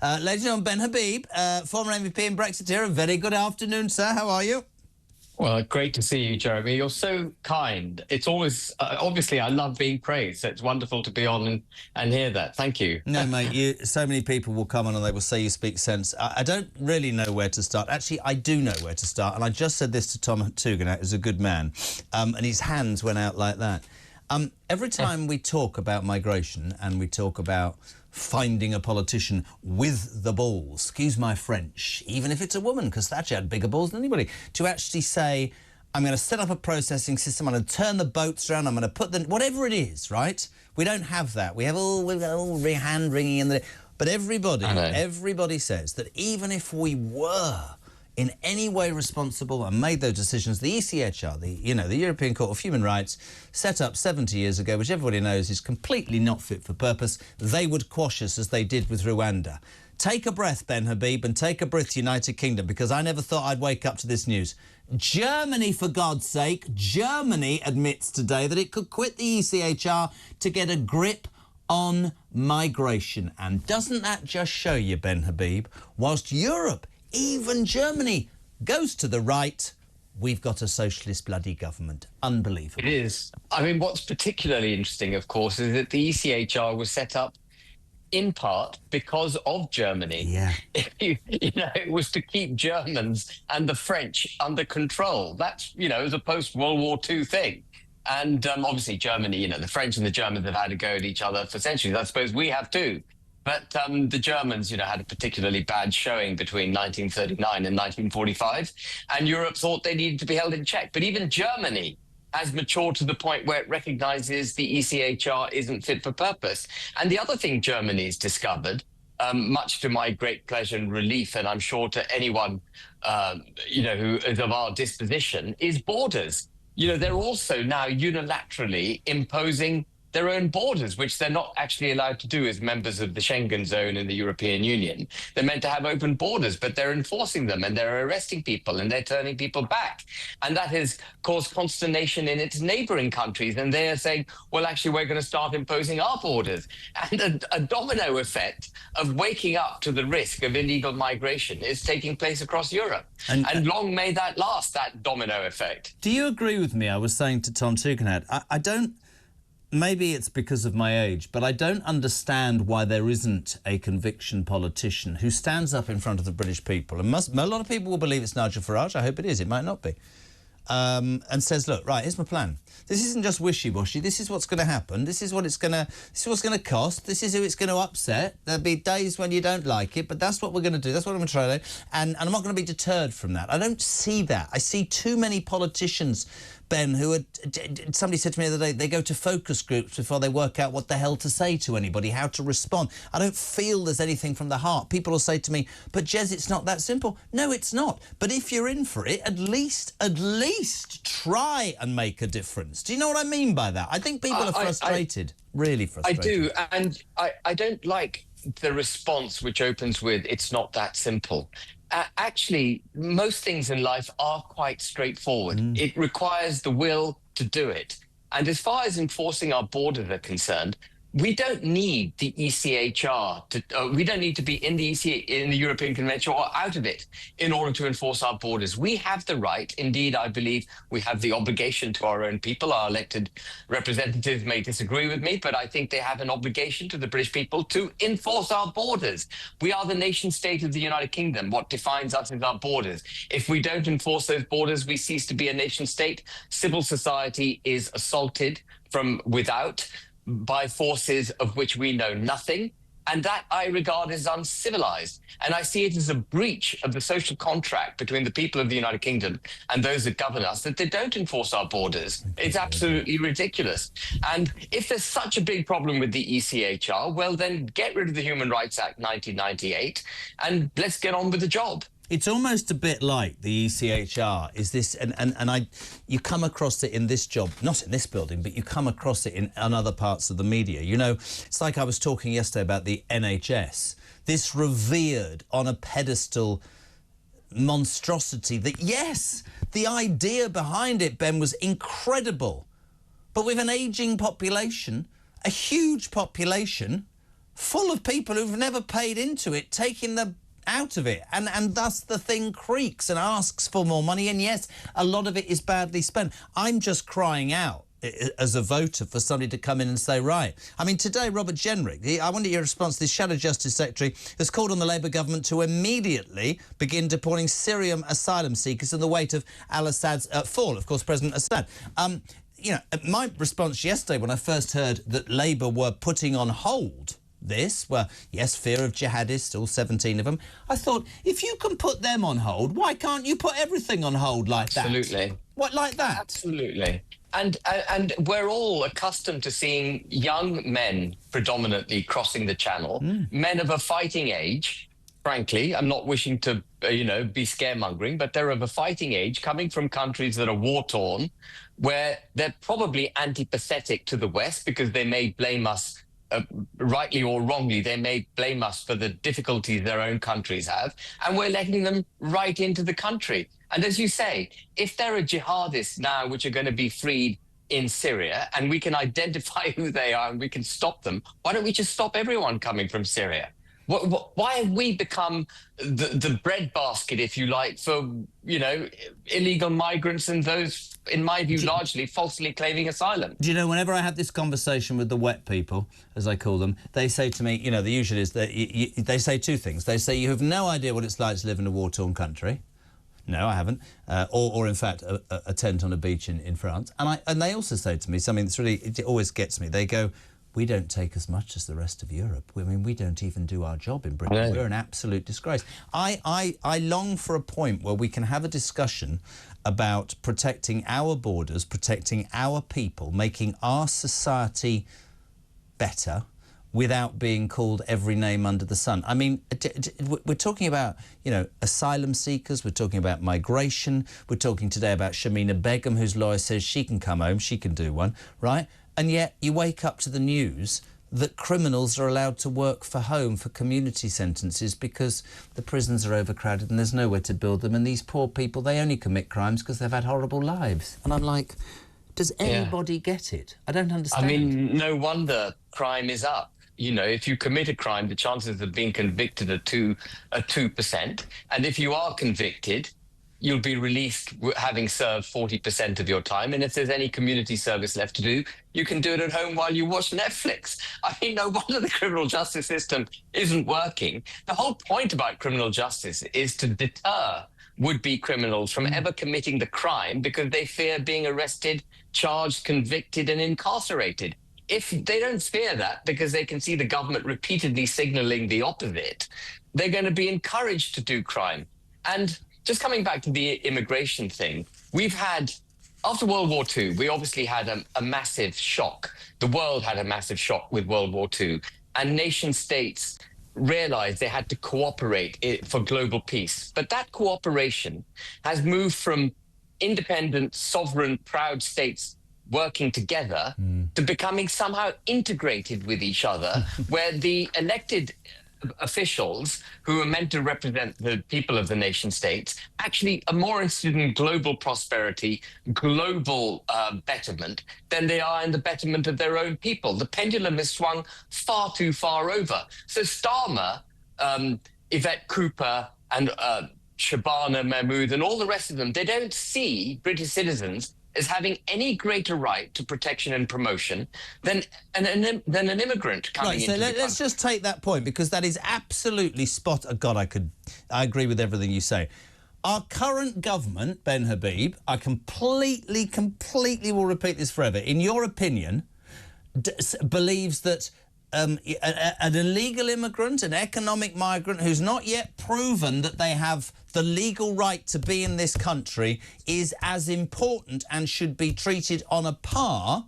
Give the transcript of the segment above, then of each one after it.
Ladies and gentlemen, Ben Habib, former MVP and Brexiteer. A very good afternoon, sir. How are you? Well, great to see you, Jeremy. You're so kind. It's always, obviously, I love being praised, so it's wonderful to be on and hear that. Thank you. No, mate, so many people will come on and they will say you speak sense. I don't really know where to start. Actually, I do know where to start, and I just said this to Tom Tugendhat, who's a good man, and his hands went out like that. Every time we talk about migration and we talk about finding a politician with the balls, excuse my French, even if it's a woman, because Thatcher had bigger balls than anybody, to actually say, I'm going to set up a processing system, I'm going to turn the boats around, I'm going to put them, whatever it is, right? We don't have that. We've got all hand-wringing in the... But everybody says that even if we were in any way responsible and made those decisions, the ECHR, the European Court of Human Rights, set up 70 years ago, which everybody knows is completely not fit for purpose, they would quash us as they did with Rwanda. Take a breath, Ben Habib, and take a breath, United Kingdom, because I never thought I'd wake up to this news. Germany, for God's sake, Germany admits today that it could quit the ECHR to get a grip on migration. And doesn't that just show you, Ben Habib, whilst Europe, even Germany, goes to the right, we've got a socialist bloody government. Unbelievable. It is. I mean, what's particularly interesting, of course, is that the ECHR was set up in part because of Germany. Yeah. It was to keep Germans and the French under control. That's, it was a post-World War II thing. And obviously Germany, the French and the Germans have had a go at each other for centuries. I suppose we have too. But the Germans, had a particularly bad showing between 1939 and 1945, and Europe thought they needed to be held in check. But even Germany has matured to the point where it recognises the ECHR isn't fit for purpose. And the other thing Germany's discovered, much to my great pleasure and relief, and I'm sure to anyone, who is of our disposition, is borders. They're also now unilaterally imposing their own borders, which they're not actually allowed to do as members of the Schengen zone in the European Union. They're meant to have open borders, but they're enforcing them and they're arresting people and they're turning people back. And that has caused consternation in its neighbouring countries. And they are saying, well, actually, we're going to start imposing our borders. And a domino effect of waking up to the risk of illegal migration is taking place across Europe. And long may that last, that domino effect. Do you agree with me? I was saying to Tom Tugendhat, I don't... Maybe it's because of my age, but I don't understand why there isn't a conviction politician who stands up in front of the British people, and a lot of people will believe it's Nigel Farage, I hope it is, it might not be, and says, look, right, here's my plan. This isn't just wishy-washy, this is what's going to happen, this is what's going to cost, this is who it's going to upset, there'll be days when you don't like it, but that's what we're going to do, that's what I'm going to try to do, and I'm not going to be deterred from that. I don't see that. I see too many politicians, Ben, who somebody said to me the other day, they go to focus groups before they work out what the hell to say to anybody, how to respond. I don't feel there's anything from the heart. People will say to me, but Jez, it's not that simple. No, it's not. But if you're in for it, at least try and make a difference. Do you know what I mean by that? I think people are frustrated, really frustrated. I do, and I don't like the response which opens with, it's not that simple. Actually, most things in life are quite straightforward. It requires the will to do it. And as far as enforcing our borders are concerned, we don't need the ECHR we don't need to be in the European Convention or out of it in order to enforce our borders. We have the right, indeed, I believe we have the obligation to our own people. Our elected representatives may disagree with me, but I think they have an obligation to the British people to enforce our borders. We are the nation state of the United Kingdom. What defines us is our borders. If we don't enforce those borders, we cease to be a nation state. Civil society is assaulted from without by forces of which we know nothing, and that I regard as uncivilized. And I see it as a breach of the social contract between the people of the United Kingdom and those that govern us, that they don't enforce our borders. It's absolutely ridiculous. And if there's such a big problem with the ECHR, well, then get rid of the Human Rights Act 1998 and let's get on with the job. It's almost a bit like the ECHR is this, you come across it in this job, not in this building, but you come across it in other parts of the media. It's like I was talking yesterday about the NHS, this revered on a pedestal monstrosity that, yes, the idea behind it, Ben, was incredible. But with an ageing population, a huge population, full of people who've never paid into it, taking the out of it, and thus the thing creaks and asks for more money, and yes, a lot of it is badly spent. I'm just crying out as a voter for somebody to come in and say, right. I mean, today, Robert Jenrick, I wonder your response to this Shadow Justice Secretary, has called on the Labour government to immediately begin deporting Syrian asylum seekers in the wake of al-Assad's fall, of course, President Assad. You know, my response yesterday when I first heard that Labour were putting on hold this, well, yes, fear of jihadists, all 17 of them. I thought, if you can put them on hold, why can't you put everything on hold like that? Absolutely. What, like that? Absolutely. And we're all accustomed to seeing young men predominantly crossing the channel, men of a fighting age. Frankly, I'm not wishing to, be scaremongering, but they're of a fighting age coming from countries that are war-torn, where they're probably antipathetic to the West because they may blame us, rightly or wrongly, they may blame us for the difficulties their own countries have, and we're letting them right into the country. And as you say, if there are jihadists now which are going to be freed in Syria, and we can identify who they are and we can stop them, why don't we just stop everyone coming from Syria? Why have we become the breadbasket, if you like, for, illegal migrants and those, in my view, largely falsely claiming asylum? Do you know, whenever I have this conversation with the wet people, as I call them, they say to me, the usual is that they say two things. They say, you have no idea what it's like to live in a war-torn country. No, I haven't. Or in fact, a tent on a beach in France. And they also say to me something that's really, it always gets me. They go, we don't take as much as the rest of Europe. I mean, we don't even do our job in Britain. Yeah. We're an absolute disgrace. I long for a point where we can have a discussion about protecting our borders, protecting our people, making our society better without being called every name under the sun. I mean, we're talking about, asylum seekers, we're talking about migration, we're talking today about Shamina Begum, whose lawyer says she can come home, she can do one, right? And yet you wake up to the news that criminals are allowed to work for home for community sentences because the prisons are overcrowded and there's nowhere to build them, and these poor people, they only commit crimes because they've had horrible lives. And I'm like, does anybody get it? I don't understand. I mean, no wonder crime is up. If you commit a crime, the chances of being convicted are 2%. And if you are convicted, you'll be released having served 40% of your time. And if there's any community service left to do, you can do it at home while you watch Netflix. I mean, no wonder the criminal justice system isn't working. The whole point about criminal justice is to deter would-be criminals from ever committing the crime because they fear being arrested, charged, convicted, and incarcerated. If they don't fear that because they can see the government repeatedly signaling the opposite, they're going to be encouraged to do crime. And just coming back to the immigration thing, we've had, after World War II, we obviously had a massive shock. The world had a massive shock with World War II, and nation states realized they had to cooperate for global peace. But that cooperation has moved from independent, sovereign, proud states working together to becoming somehow integrated with each other, where the elected officials who are meant to represent the people of the nation states actually are more interested in global prosperity, global betterment, than they are in the betterment of their own people. The pendulum has swung far too far over. So Starmer, Yvette Cooper, and Shabana Mahmood and all the rest of them, they don't see British citizens as having any greater right to protection and promotion than an immigrant coming into the country. Let's just take that point, because that is absolutely spot. Oh God, I agree with everything you say. Our current government, Ben Habib, I completely will repeat this forever. In your opinion, believes that an illegal immigrant, an economic migrant who's not yet proven that they have the legal right to be in this country is as important and should be treated on a par,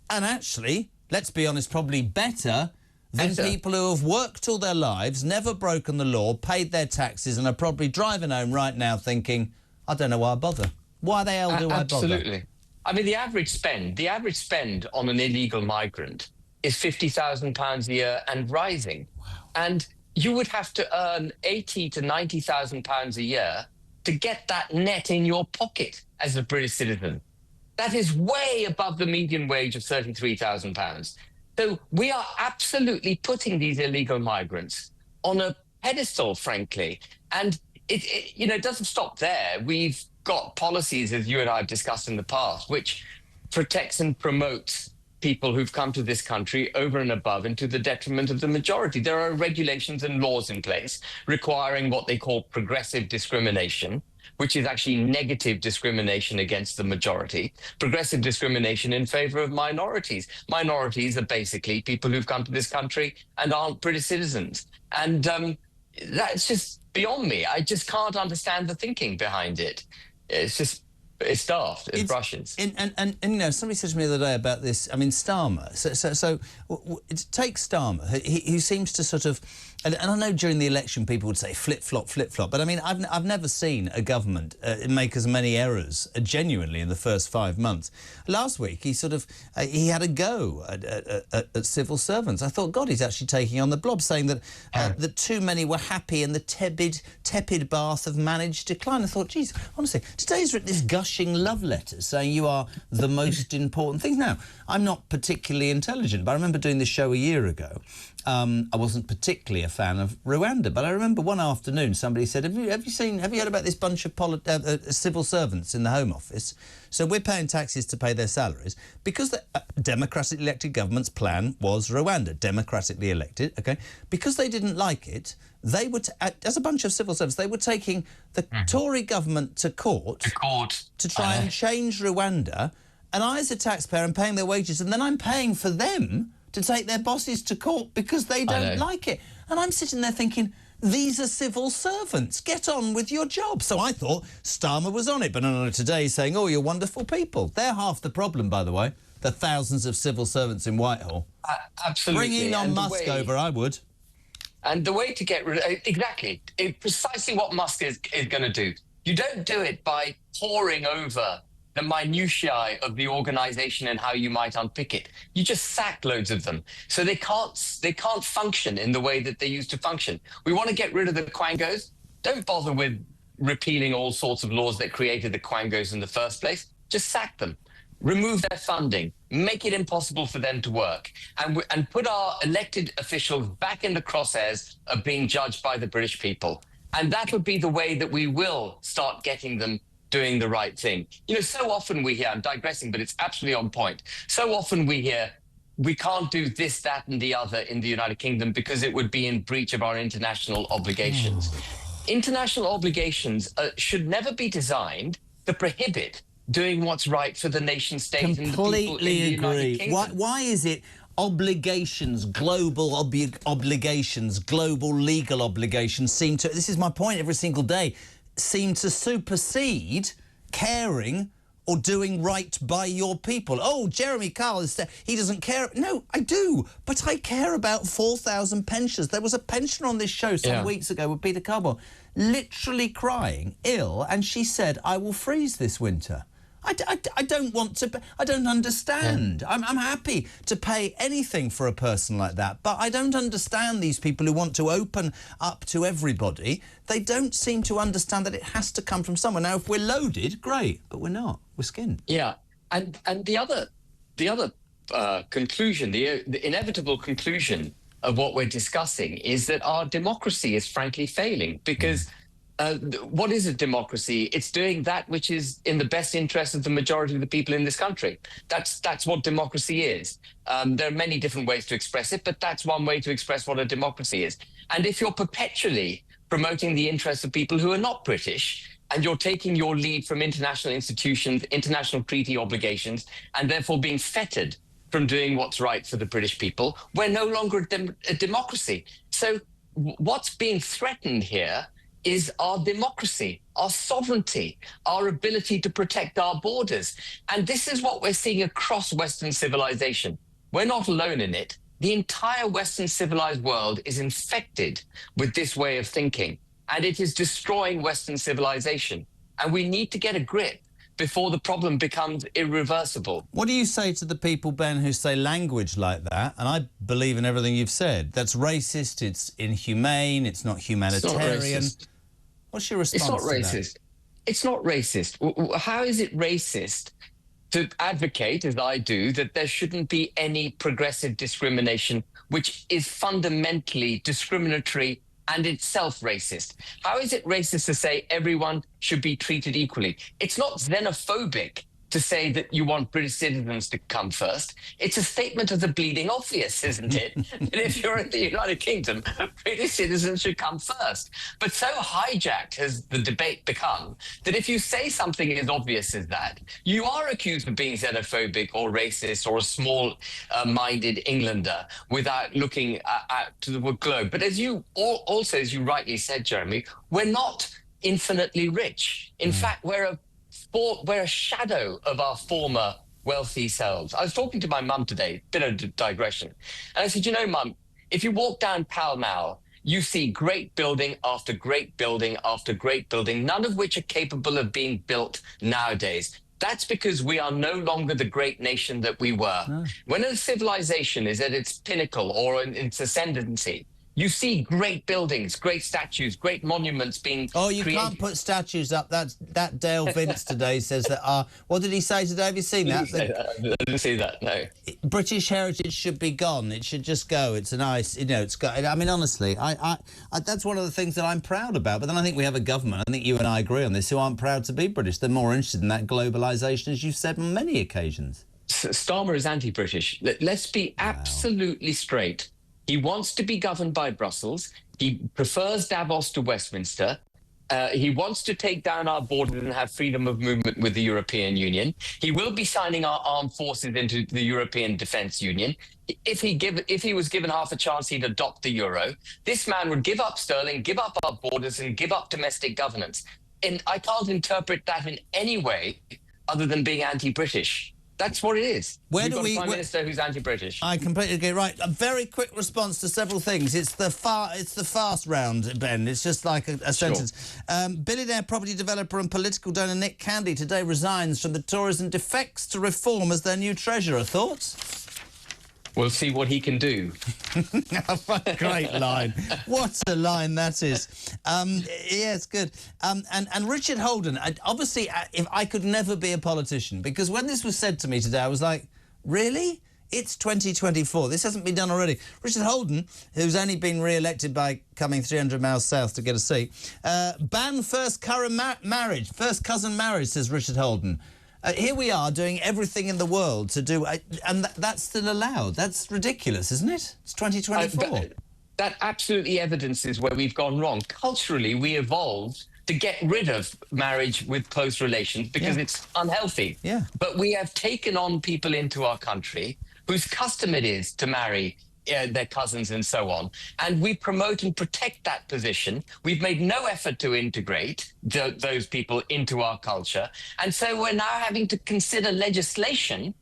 and actually, let's be honest, probably better than people who have worked all their lives, never broken the law, paid their taxes, and are probably driving home right now thinking, I don't know why I bother. Why the hell do I bother? Absolutely. I mean, the average spend on an illegal migrant is £50,000 a year and rising. Wow. And you would have to earn £80,000 to £90,000 a year to get that net in your pocket as a British citizen. That is way above the median wage of £33,000. So we are absolutely putting these illegal migrants on a pedestal, frankly. And it doesn't stop there. We've got policies, as you and I have discussed in the past, which protects and promotes people who've come to this country over and above and to the detriment of the majority. There are regulations and laws in place requiring what they call progressive discrimination, which is actually negative discrimination against the majority, progressive discrimination in favor of minorities. Minorities are basically people who've come to this country and aren't British citizens. And that's just beyond me. I just can't understand the thinking behind it. It's daft. It's Russians. And somebody said to me the other day about this. I mean, Starmer. So take Starmer. He seems to sort of, and I know during the election people would say flip flop. But I mean, I've never seen a government make as many errors genuinely in the first 5 months. Last week he sort of he had a go at civil servants. I thought, God, he's actually taking on the blob, saying that that too many were happy in the tepid bath of managed decline. I thought, geez, honestly, today's written this gushing love letter saying you are the most important thing. Now, I'm not particularly intelligent, but I remember doing this show a year ago. I wasn't particularly a fan of Rwanda, but I remember one afternoon somebody said, have you heard about this bunch of civil servants in the Home Office? So we're paying taxes to pay their salaries because the democratically elected government's plan was Rwanda, democratically elected, OK? Because they didn't like it, they were, as a bunch of civil servants, they were taking the Tory government to court to try and change Rwanda, and I, as a taxpayer, am paying their wages, and then I'm paying for them to take their bosses to court because they don't like it. And I'm sitting there thinking, these are civil servants. Get on with your job. So I thought Starmer was on it. But no, today he's saying, oh, you're wonderful people. They're half the problem, by the way, the thousands of civil servants in Whitehall. Absolutely. Bring Elon Musk over, I would. And the way to get rid of exactly, precisely what Musk is going to do. You don't do it by poring over the minutiae of the organization and how you might unpick it. You just sack loads of them. So they can't function in the way that they used to function. We want to get rid of the quangos. Don't bother with repealing all sorts of laws that created the quangos in the first place. Just sack them. Remove their funding. Make it impossible for them to work. And put our elected officials back in the crosshairs of being judged by the British people. And that would be the way that we will start getting them doing the right thing. So often we hear, I'm digressing, but it's absolutely on point. So often we hear, we can't do this, that, and the other in the United Kingdom because it would be in breach of our international obligations. International obligations should never be designed to prohibit doing what's right for the nation state and the people in the United Kingdom. Why is it obligations, global obligations, global legal obligations seem to, this is my point every single day, seem to supersede caring or doing right by your people? Oh, Jeremy Kyle, he doesn't care. No, I do, but I care about 4,000 pensioners. There was a pensioner on this show some weeks ago with Peter Carball, literally crying, ill, and she said, I will freeze this winter. I don't want to, I don't understand. I'm happy to pay anything for a person like that, but I don't understand these people who want to open up to everybody. They don't seem to understand that it has to come from somewhere. Now, if we're loaded, great, but we're not. We're skinned. Yeah, and the other conclusion, the inevitable conclusion of what we're discussing is that our democracy is frankly failing because what is a democracy? It's doing that which is in the best interest of the majority of the people in this country. That's what democracy is. There are many different ways to express it, but that's one way to express what a democracy is. And if you're perpetually promoting the interests of people who are not British, and you're taking your lead from international institutions, international treaty obligations, and therefore being fettered from doing what's right for the British people, we're no longer a democracy. So what's being threatened here is our democracy, our sovereignty, our ability to protect our borders. And this is what we're seeing across Western civilization. We're not alone in it. The entire Western civilized world is infected with this way of thinking, and it is destroying Western civilization. And we need to get a grip before the problem becomes irreversible. What do you say to the people, Ben, who say language like that, and I believe in everything you've said, that's racist, it's inhumane, it's not humanitarian? It's not racist. What's your response to that? It's not racist. It's not racist. How is it racist to advocate, as I do, that there shouldn't be any progressive discrimination, which is fundamentally discriminatory and itself racist. How is it racist to say everyone should be treated equally? It's not xenophobic to say that you want British citizens to come first. It's a statement of the bleeding obvious, isn't it? That if you're in the United Kingdom, British citizens should come first. But so hijacked has the debate become that if you say something as obvious as that, you are accused of being xenophobic or racist or a small-minded Englander without looking to the globe. But as you also, as you rightly said, Jeremy, we're not infinitely rich. In fact, we're a shadow of our former wealthy selves. I was talking to my mum today, bit of a digression, and I said, you know, Mum, if you walk down Pall Mall, you see great building after great building after great building, none of which are capable of being built nowadays. That's because we are no longer the great nation that we were. No. When a civilization is at its pinnacle or in its ascendancy, you see great buildings, great statues, great monuments being created. Can't put statues up. That Dale Vince today says that what did he say today? Have you seen that? I didn't see that, no. British heritage should be gone. It should just go. It's a nice, it's got, I mean, honestly, I that's one of the things that I'm proud about. But then I think we have a government, I think you and I agree on this, who aren't proud to be British. They're more interested in that globalisation, as you've said on many occasions. Starmer is anti-British. Let's be absolutely straight. He wants to be governed by Brussels. He prefers Davos to Westminster. He wants to take down our borders and have freedom of movement with the European Union. He will be signing our armed forces into the European Defence Union. If he was given half a chance, he'd adopt the euro. This man would give up sterling, give up our borders, and give up domestic governance. And I can't interpret that in any way other than being anti-British. That's what it is. We've got a Prime Minister who's anti-British. I completely agree. Right, a very quick response to several things. It's the fast round, Ben. It's just like a sentence. Billionaire property developer and political donor Nick Candy today resigns from the Tories and defects to Reform as their new treasurer. Thoughts? We'll see what he can do. What a great line. What a line that is. Yeah, it's good. And Richard Holden, obviously, if I could never be a politician, because when this was said to me today, I was like, really? It's 2024. This hasn't been done already. Richard Holden, who's only been re-elected by coming 300 miles south to get a seat, ban first cousin marriage, says Richard Holden. Here we are doing everything in the world to do... and that's still allowed. That's ridiculous, isn't it? It's 2024. That absolutely evidences where we've gone wrong. Culturally, we evolved to get rid of marriage with close relations because it's unhealthy. Yeah. But we have taken on people into our country whose custom it is to marry their cousins and so on. And we promote and protect that position. We've made no effort to integrate those people into our culture. And so we're now having to consider legislation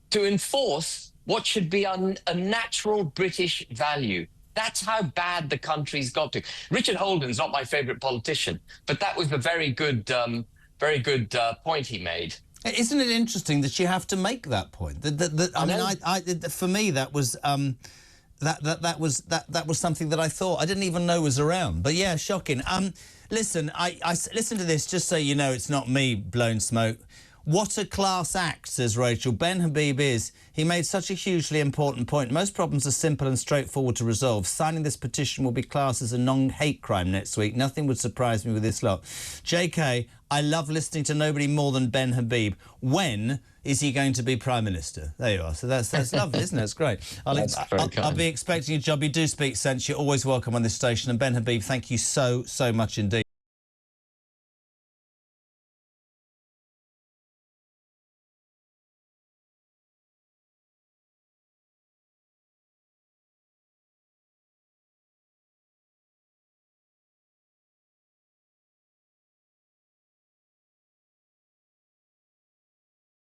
to enforce what should be a natural British value. That's how bad the country's got to. Richard Holden's not my favourite politician, but that was a very good point he made. Isn't it interesting that you have to make that point? I mean, for me, that was that was something that I thought I didn't even know was around. But yeah, shocking. Listen, I listen to this just so you know it's not me blowing smoke. What a class act, says Rachel. Ben Habib is. He made such a hugely important point. Most problems are simple and straightforward to resolve. Signing this petition will be classed as a non-hate crime next week. Nothing would surprise me with this lot. JK, I love listening to nobody more than Ben Habib. When is he going to be Prime Minister? There you are. So that's lovely, isn't it? It's great. I'll be expecting a job. You do speak sense. You're always welcome on this station. And Ben Habib, thank you so much indeed.